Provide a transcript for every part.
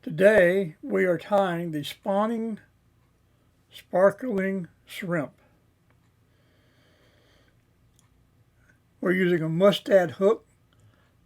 Today we are tying the spawning sparkling shrimp. We're using a mustad hook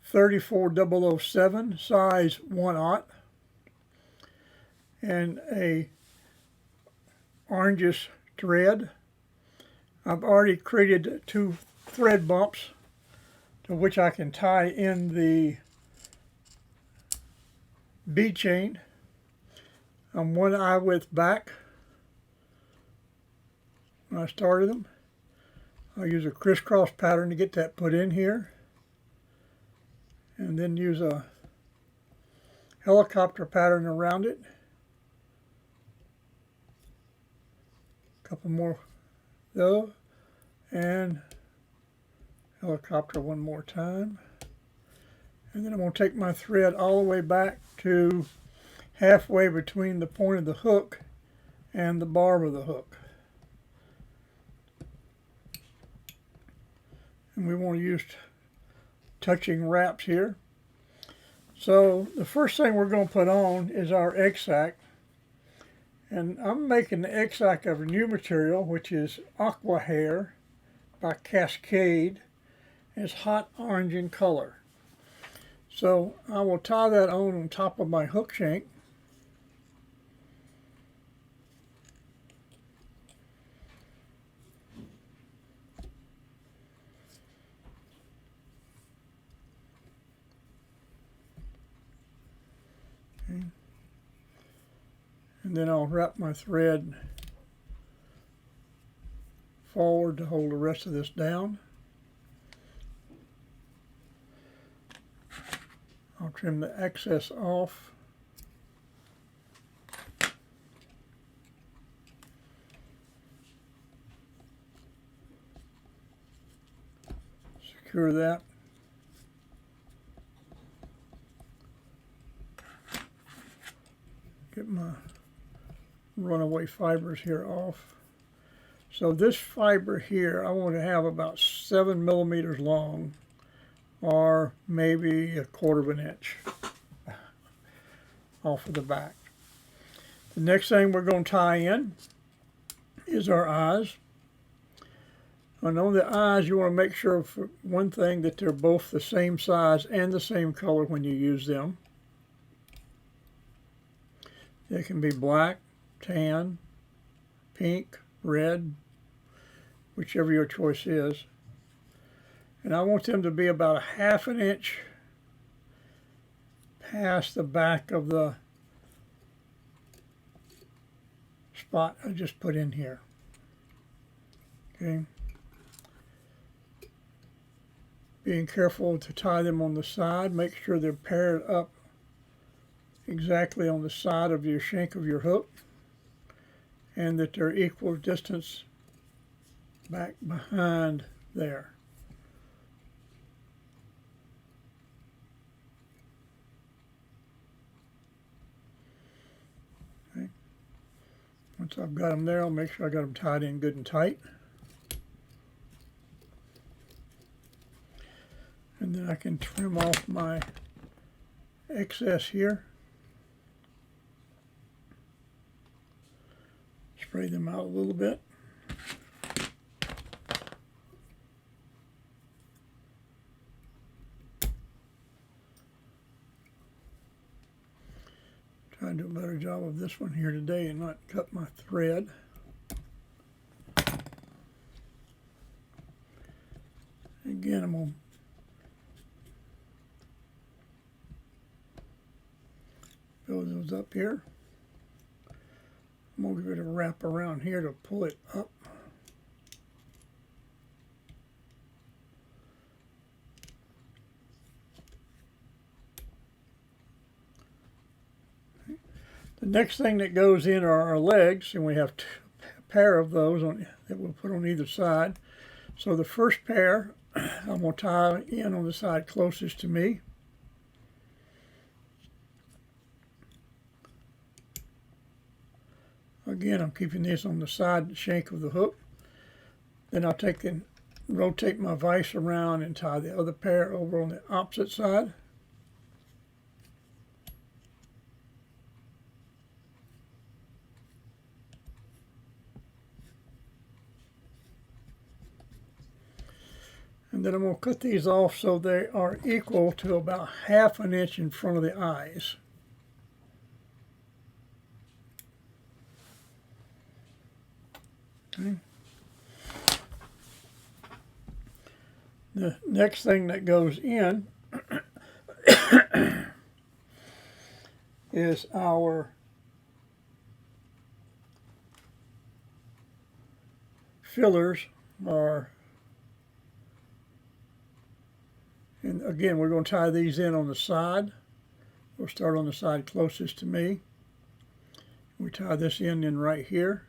34007 size 1/0 and a orangish thread. I've already created 2 thread bumps to which I can tie in the bead chain on one eye width back. When I started them, I'll use a crisscross pattern to get that put in here, and then use a helicopter pattern around it. A couple more though, and helicopter one more time. And then I'm going to take my thread all the way back to halfway between the point of the hook and the barb of the hook. And we want to use touching wraps here. So the first thing we're going to put on is our egg sac. And I'm making the egg sac of a new material, which is Aqua Hair by Cascade. It's hot orange in color. So I will tie that on top of my hook shank. Okay. And then I'll wrap my thread forward to hold the rest of this down. I'll trim the excess off. Secure that. Get my runaway fibers here off. So this fiber here, I want to have about 7 millimeters long, or maybe 1/4 of an inch off of the back. The next thing we're going to tie in is our eyes. And on the eyes, you want to make sure, for one thing, that they're both the same size and the same color when you use them. They can be black, tan, pink, red, whichever your choice is. And I want them to be about 1/2 inch past the back of the spot I just put in here. Okay. Being careful to tie them on the side. Make sure they're paired up exactly on the side of your shank of your hook, and that they're equal distance back behind there. Okay. Once I've got them there, I'll make sure I got them tied in good and tight. And then I can trim off my excess here. Spray them out a little bit. Try to do a better job of this one here today and not cut my thread. Again, I'm going to build those up here. I'm going to give it a wrap around here to pull it up. The next thing that goes in are our legs, and we have a pair of those that we'll put on either side. So the first pair, I'm going to tie in on the side closest to me. Again, I'm keeping this on the side shank of the hook. Then I'll take and rotate my vise around and tie the other pair over on the opposite side. And then I'm going to cut these off so they are equal to about 1/2 inch in front of the eyes. Okay. The next thing that goes in is our fillers, and again we're going to tie these in on the side. We'll start on the side closest to me. We tie this in right here.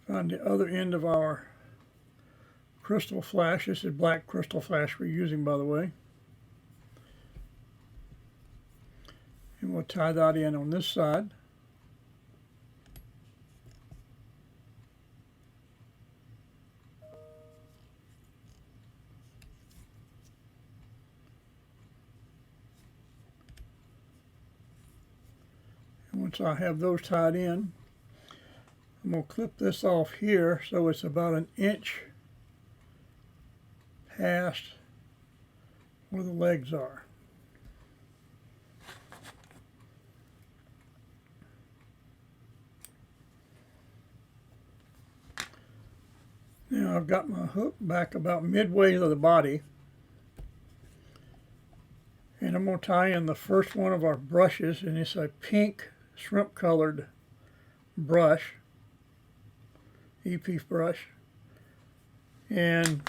Find the other end of our crystal flash. This is black crystal flash we're using, by the way. And we'll tie that in on this side. And once I have those tied in, I'm going to clip this off here so it's about 1 inch past where the legs are. Now I've got my hook back about midway to the body, and I'm going to tie in the first one of our brushes, and it's a pink shrimp colored brush, EP brush, and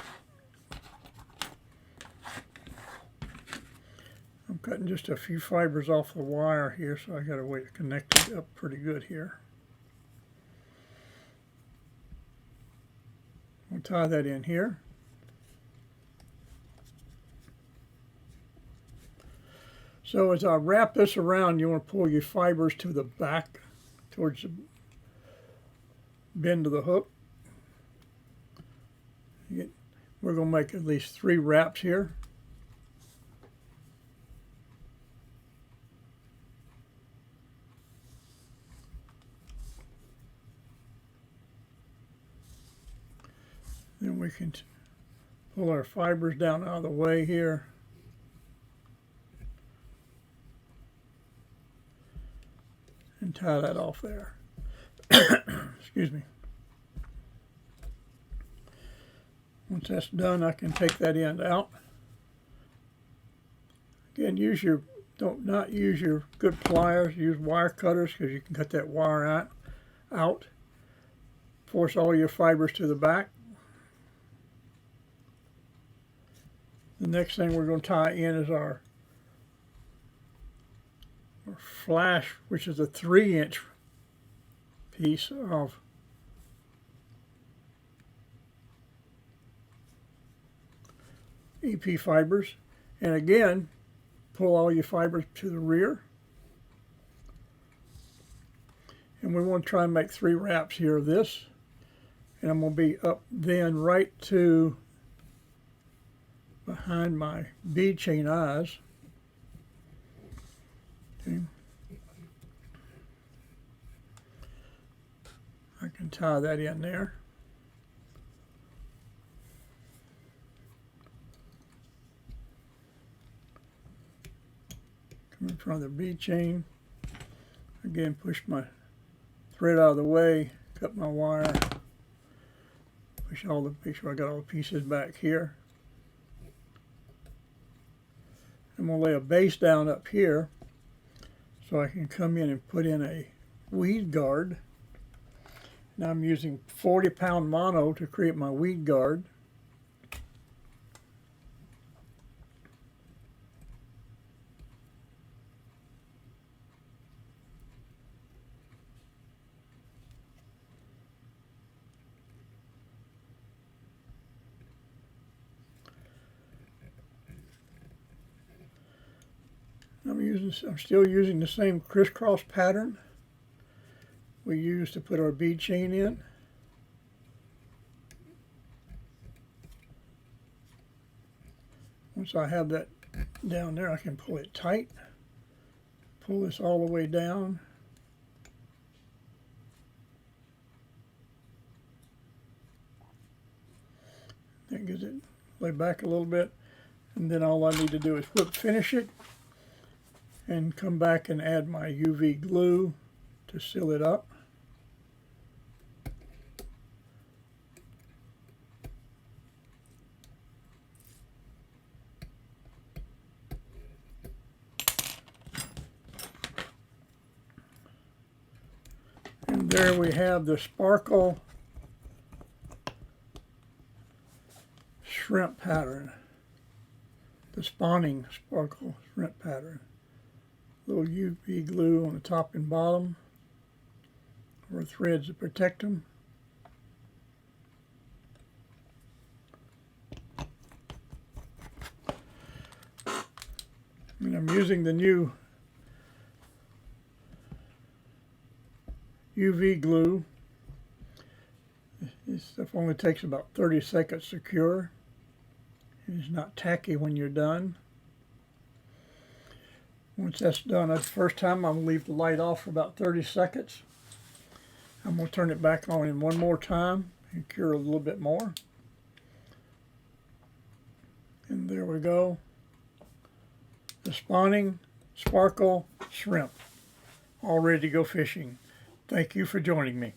I'm cutting just a few fibers off the wire here, so I got a way to connect it up pretty good here. We'll tie that in here. So as I wrap this around, you want to pull your fibers to the back towards the bend of the hook. We're going to make at least 3 wraps here. Then we can pull our fibers down out of the way here. And tie that off there. Excuse me. Once that's done, I can take that end out. Again, not use your good pliers. Use wire cutters because you can cut that wire out. Force all your fibers to the back. The next thing we're going to tie in is our flash, which is a 3-inch piece of EP fibers. And again, pull all your fibers to the rear. And we want to try and make 3 wraps here of this. And I'm going to be up then right to behind my bead chain eyes. Okay. I can tie that in there. Come in front of the bead chain. Again, push my thread out of the way, cut my wire, make sure I got all the pieces back here. I'm going to lay a base down up here so I can come in and put in a weed guard. Now I'm using 40-pound mono to create my weed guard. I'm still using the same crisscross pattern we used to put our bead chain in. Once I have that down there, I can pull it tight pull this all the way down. That gives it lay back a little bit, and then all I need to do is whip finish it and come back and add my UV glue to seal it up. And there we have the sparkle shrimp pattern, the spawning sparkle shrimp pattern. Little UV glue on the top and bottom, or threads to protect them. And I'm using the new UV glue. This stuff only takes about 30 seconds to cure. It's not tacky when you're done. Once that's done, that's the first time I'm going to leave the light off for about 30 seconds. I'm going to turn it back on in one more time and cure a little bit more. And there we go. The spawning sparkle shrimp, all ready to go fishing. Thank you for joining me.